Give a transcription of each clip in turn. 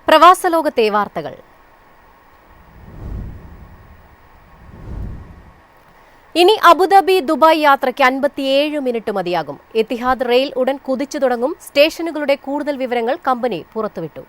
പ്രവാസലോകത്തെ വാർത്തകൾ. ഇനി Abu Dhabi Dubai യാത്രയ്ക്ക് 57 മിനിറ്റ് മതിയാകും. എത്തിഹാദ് റെയിൽ ഉടൻ കുതിച്ചു തുടങ്ങും. സ്റ്റേഷനുകളുടെ കൂടുതൽ വിവരങ്ങൾ കമ്പനി പുറത്തുവിട്ടു.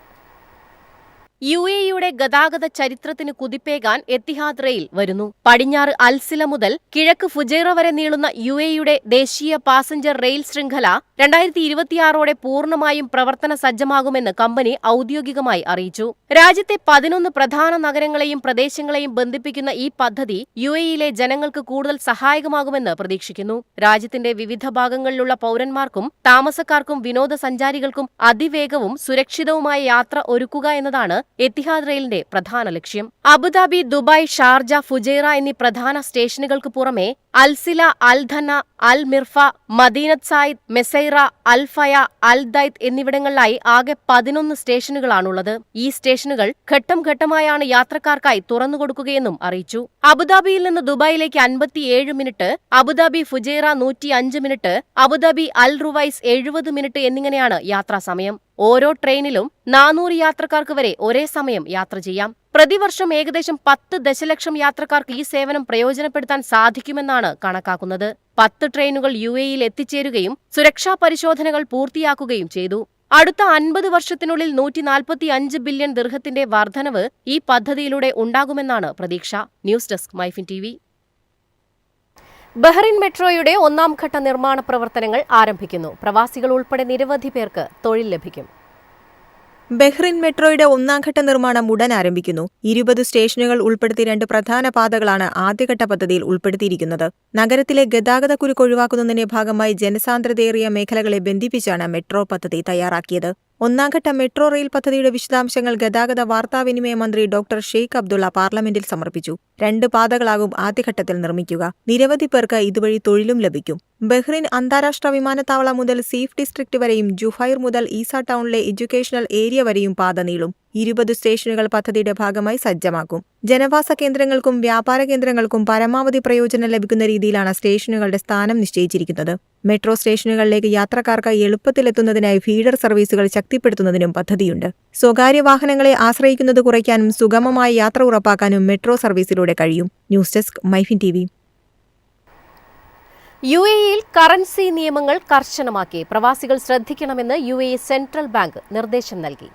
UAEയുടെ ഗതാഗത ചരിത്രത്തിന് കുതിപ്പേകാൻ എത്തിഹാദ് റെയിൽ വരുന്നു. പടിഞ്ഞാറ് അൽസില മുതൽ കിഴക്ക് ഫുജൈറ വരെ നീളുന്ന UAEയുടെ ദേശീയ പാസഞ്ചർ റെയിൽ ശൃംഖല 2026ഓടെ പൂർണ്ണമായും പ്രവർത്തന സജ്ജമാകുമെന്ന് കമ്പനി ഔദ്യോഗികമായി അറിയിച്ചു. രാജ്യത്തെ 11 പ്രധാന നഗരങ്ങളെയും പ്രദേശങ്ങളെയും ബന്ധിപ്പിക്കുന്ന ഈ പദ്ധതി UAEയിലെ ജനങ്ങൾക്ക് കൂടുതൽ സഹായകമാകുമെന്ന് പ്രതീക്ഷിക്കുന്നു. രാജ്യത്തിന്റെ വിവിധ ഭാഗങ്ങളിലുള്ള പൗരന്മാർക്കും താമസക്കാർക്കും വിനോദസഞ്ചാരികൾക്കും അതിവേഗവും സുരക്ഷിതവുമായ യാത്ര ഒരുക്കുക എന്നതാണ് എത്തിഹാദ് റെയിലിന്റെ പ്രധാന ലക്ഷ്യം. അബുദാബി, ദുബായ്, ഷാർജ, ഫുജൈറ എന്നീ പ്രധാന സ്റ്റേഷനുകൾക്ക് പുറമെ അൽസില, അൽ ധന, അൽ മിർഫ, മദീനത്ത് സായിദ്, മെസൈറ, അൽ ഫയ, അൽ ദൈത്ത് എന്നിവിടങ്ങളിലായി ആകെ 11 സ്റ്റേഷനുകളാണുള്ളത്. ഈ സ്റ്റേഷനുകൾ ഘട്ടം ഘട്ടമായാണ് യാത്രക്കാർക്കായി തുറന്നുകൊടുക്കുകയെന്നും അറിയിച്ചു. അബുദാബിയിൽ നിന്ന് ദുബായിലേക്ക് 57 minute, Abu Dhabi Fujairah 105 minute, Abu Dhabi Al Ruwais 70 minute എന്നിങ്ങനെയാണ് യാത്രാസമയം. ഓരോ ട്രെയിനിലും 400 യാത്രക്കാർക്ക് വരെ ഒരേ സമയം യാത്ര ചെയ്യാം. പ്രതിവർഷം ഏകദേശം 10 ദശലക്ഷം യാത്രക്കാർക്ക് ഈ സേവനം പ്രയോജനപ്പെടുത്താൻ സാധിക്കുമെന്നാണ് കണക്കാക്കുന്നത്. 10 ട്രെയിനുകൾ UAEയിൽ എത്തിച്ചേരുകയും സുരക്ഷാ പരിശോധനകൾ പൂർത്തിയാക്കുകയും ചെയ്തു. അടുത്ത 50 വർഷത്തിനുള്ളിൽ 145 ബില്യൺ ദിർഹത്തിന്റെ വർധനവ് ഈ പദ്ധതിയിലൂടെ ഉണ്ടാകുമെന്നാണ് പ്രതീക്ഷ. News desk MyFin TV. Bahrain മെട്രോയുടെ 1ാം ഘട്ട നിർമ്മാണ പ്രവർത്തനങ്ങൾ ആരംഭിക്കുന്നു. പ്രവാസികൾ ഉൾപ്പെടെ നിരവധി പേർക്ക് തൊഴിൽ ലഭിക്കും. ബഹ്റിൻ മെട്രോയുടെ 1ാം ഘട്ട നിർമ്മാണം ഉടൻ ആരംഭിക്കുന്നു. 20 സ്റ്റേഷനുകൾ ഉൾപ്പെടുത്തി 2 പ്രധാന പാതകളാണ് ആദ്യഘട്ട പദ്ധതിയിൽ ഉൾപ്പെടുത്തിയിരിക്കുന്നത്. നഗരത്തിലെ ഗതാഗതക്കുരുക്ക് ഒഴിവാക്കുന്നതിന്റെ ഭാഗമായി ജനസാന്ദ്രതയേറിയ മേഖലകളെ ബന്ധിപ്പിച്ചാണ് മെട്രോ പദ്ധതി തയ്യാറാക്കിയത്. 1ാം ഘട്ട മെട്രോ റെയിൽ പദ്ധതിയുടെ വിശദാംശങ്ങൾ ഗതാഗത വാർത്താവിനിമയ മന്ത്രി ഡോക്ടർ ഷെയ്ഖ് അബ്ദുള്ള പാർലമെന്റിൽ സമർപ്പിച്ചു. 2 പാതകളാകും ആദ്യഘട്ടത്തിൽ നിർമ്മിക്കുക. നിരവധി പേർക്ക് ഇതുവഴി തൊഴിലും ലഭിക്കും. ബഹ്റിൻ അന്താരാഷ്ട്ര വിമാനത്താവളം മുതൽ സീഫ് ഡിസ്ട്രിക്ട് വരെയും ജുഫൈർ മുതൽ ഈസ ടൗണിലെ എഡ്യൂക്കേഷണൽ ഏരിയ വരെയും പാത നീളും. 20 സ്റ്റേഷനുകൾ പദ്ധതിയുടെ ഭാഗമായി സജ്ജമാക്കും. ജനവാസ കേന്ദ്രങ്ങൾക്കും വ്യാപാര കേന്ദ്രങ്ങൾക്കും പരമാവധി പ്രയോജനം ലഭിക്കുന്ന രീതിയിലാണ് സ്റ്റേഷനുകളുടെ സ്ഥാനം നിശ്ചയിച്ചിരിക്കുന്നത്. മെട്രോ സ്റ്റേഷനുകളിലേക്ക് യാത്രക്കാർക്ക് എളുപ്പത്തിലെത്തുന്നതിനായി ഫീഡർ സർവീസുകൾ ശക്തിപ്പെടുത്തുന്നതിനും പദ്ധതിയുണ്ട്. സ്വകാര്യ വാഹനങ്ങളെ ആശ്രയിക്കുന്നത് കുറയ്ക്കാനും സുഗമമായ യാത്ര ഉറപ്പാക്കാനും മെട്രോ സർവീസിലൂടെ കഴിയും. News desk MyFin TV. UAEയിൽ കറൻസി നിയമങ്ങൾ കർശനമാക്കി. പ്രവാസികൾ ശ്രദ്ധിക്കണമെന്ന് UAE സെൻട്രൽ ബാങ്ക് നിർദ്ദേശം നൽകി.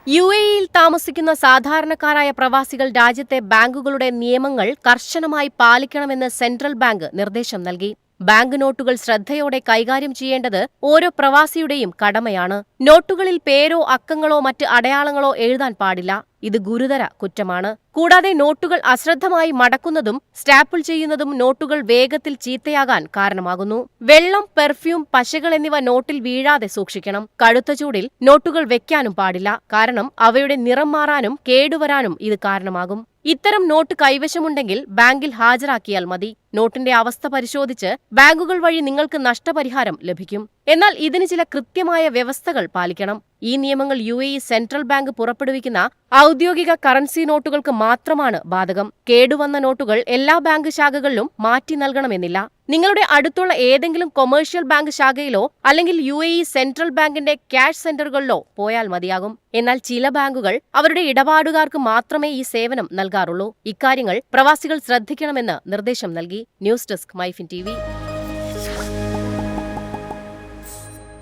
UAEയിൽ താമസിക്കുന്ന സാധാരണക്കാരായ പ്രവാസികൾ രാജ്യത്തെ ബാങ്കുകളുടെ നിയമങ്ങൾ കർശനമായി പാലിക്കണമെന്ന് സെൻട്രൽ ബാങ്ക് നിർദ്ദേശം നൽകി. ബാങ്ക് നോട്ടുകൾ ശ്രദ്ധയോടെ കൈകാര്യം ചെയ്യേണ്ടത് ഓരോ പ്രവാസിയുടെയും കടമയാണ്. നോട്ടുകളിൽ പേരോ അക്കങ്ങളോ മറ്റ് അടയാളങ്ങളോ എഴുതാൻ പാടില്ല. ഇത് ഗുരുതര കുറ്റമാണ്. കൂടാതെ നോട്ടുകൾ അശ്രദ്ധമായി മടക്കുന്നതും സ്റ്റാപ്പിൾ ചെയ്യുന്നതും നോട്ടുകൾ വേഗത്തിൽ ചീത്തയാകാൻ കാരണമാകുന്നു. വെള്ളം, പെർഫ്യൂം, പശകൾ എന്നിവ നോട്ടിൽ വീഴാതെ സൂക്ഷിക്കണം. കടുത്ത ചൂടിൽ നോട്ടുകൾ വെക്കാനും പാടില്ല. കാരണം അവയുടെ നിറം മാറാനും കേടുവരാനും ഇത് കാരണമാകും. ഇത്തരം നോട്ട് കൈവശമുണ്ടെങ്കിൽ ബാങ്കിൽ ഹാജരാക്കിയാൽ മതി. നോട്ടിന്റെ അവസ്ഥ പരിശോധിച്ച് ബാങ്കുകൾ വഴി നിങ്ങൾക്ക് നഷ്ടപരിഹാരം ലഭിക്കും. എന്നാൽ ഇതിന് ചില കൃത്യമായ വ്യവസ്ഥകൾ പാലിക്കണം. ഈ നിയമങ്ങൾ UAE സെൻട്രൽ ബാങ്ക് പുറപ്പെടുവിക്കുന്ന ഔദ്യോഗിക കറൻസി നോട്ടുകൾക്ക് മാത്രമാണ് ബാധകം. കേടുവന്ന നോട്ടുകൾ എല്ലാ ബാങ്ക് ശാഖകളിലും മാറ്റി നൽകണമെന്നില്ല. നിങ്ങളുടെ അടുത്തുള്ള ഏതെങ്കിലും കൊമേഴ്ഷ്യൽ ബാങ്ക് ശാഖയിലോ അല്ലെങ്കിൽ UAE സെൻട്രൽ ബാങ്കിന്റെ ക്യാഷ് സെന്ററുകളിലോ പോയാൽ മതിയാകും. എന്നാൽ ചില ബാങ്കുകൾ അവരുടെ ഇടപാടുകാർക്ക് മാത്രമേ ഈ സേവനം നൽകാറുള്ളൂ. ഇക്കാര്യങ്ങൾ പ്രവാസികൾ ശ്രദ്ധിക്കണമെന്ന് നിർദ്ദേശം നൽകി. News desk MyFin TV.